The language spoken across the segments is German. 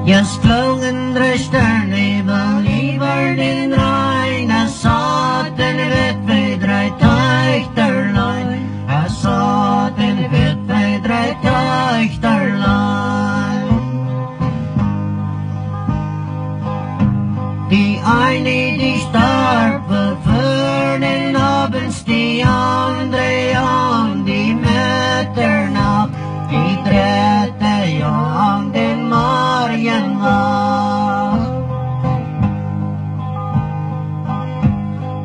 Jetzt flogen drei Sterne über den Rhein, es sah den Witwe drei Töchterlein, es sah den Witwe drei Töchterlein. Die eine, die starb für den Abends, die andere an die Mitternacht, die dritte an den Mariennacht.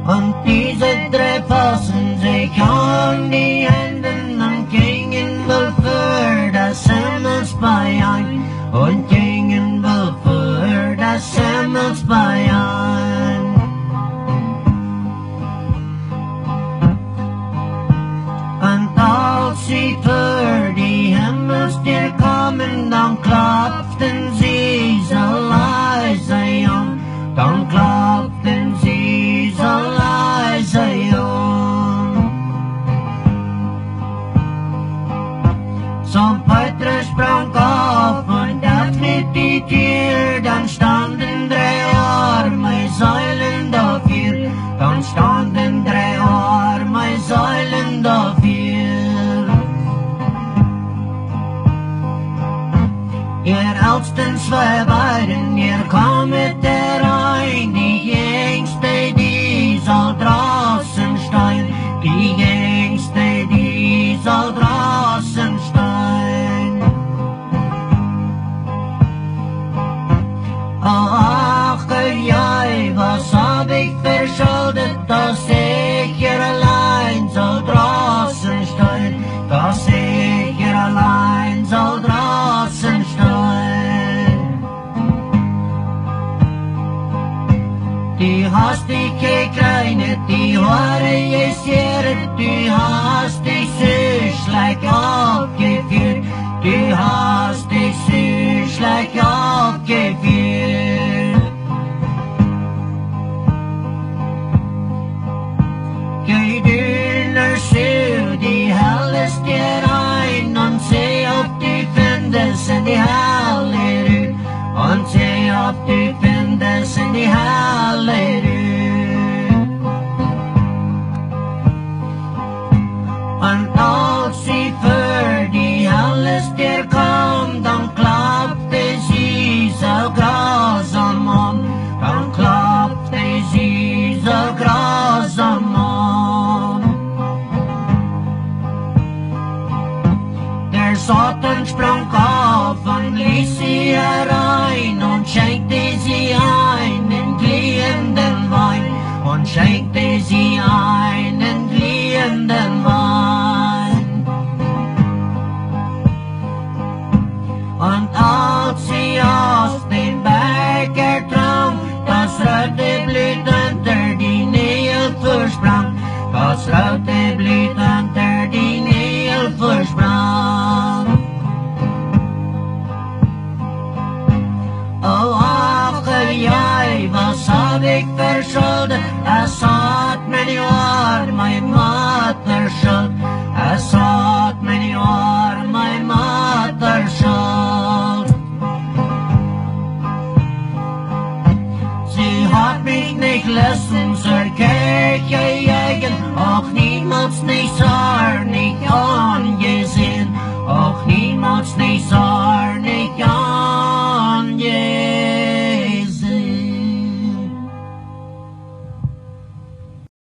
Und diese drei fassen sich an die Händen und gingen wohl für das Himmelsbein und gingen wohl für das Himmelsbein. Und als sie für die Himmelstür kamen, dann klopften sie so leise an, dann klopften sie so leise an. So Petrus sprang auf und öffnet die Tür, dann standen drei arme Säulen dafür, dann standen drei arme Säulen dafür. Ihr ältesten zwei beiden, ihr kommet herein, die Jüngste, die soll draußen stehen, die Jüngste, die soll draußen stehen. Ach, ja, was hab ich verschuldet, dass ich hier allein soll draußen stehen, dass ich hier allein soll draußen stehen. Die hast dich gekleinet, die Haare gesiert, die hast dich süßlich aufgeführt, die hast dich süßlich aufgeführt. Geh du nach Schuh, die Hell ist dir ein, und seh, ob du findest in die Halle Rüd, und seh, ob du findest in die Halle Rüd. Und als sie für die Hellestür kam, dann klappte sie so grausam an, dann klappte sie so grausam an. Der Satan sprang auf und ließ sie herein und schenkte sie einen glühenden Wein, und schenkte sie einen glühenden Wein. Und als sie aus dem Becher trank, das rote Blut unter die Nägel versprang, das rote Blut unter die Nägel versprang. Oh, ach, ja, was hab ich verschuldet? Es hat meine arme Mutter schuld, es hat meine arme Mutter schuld. Sie hat mich nicht lassen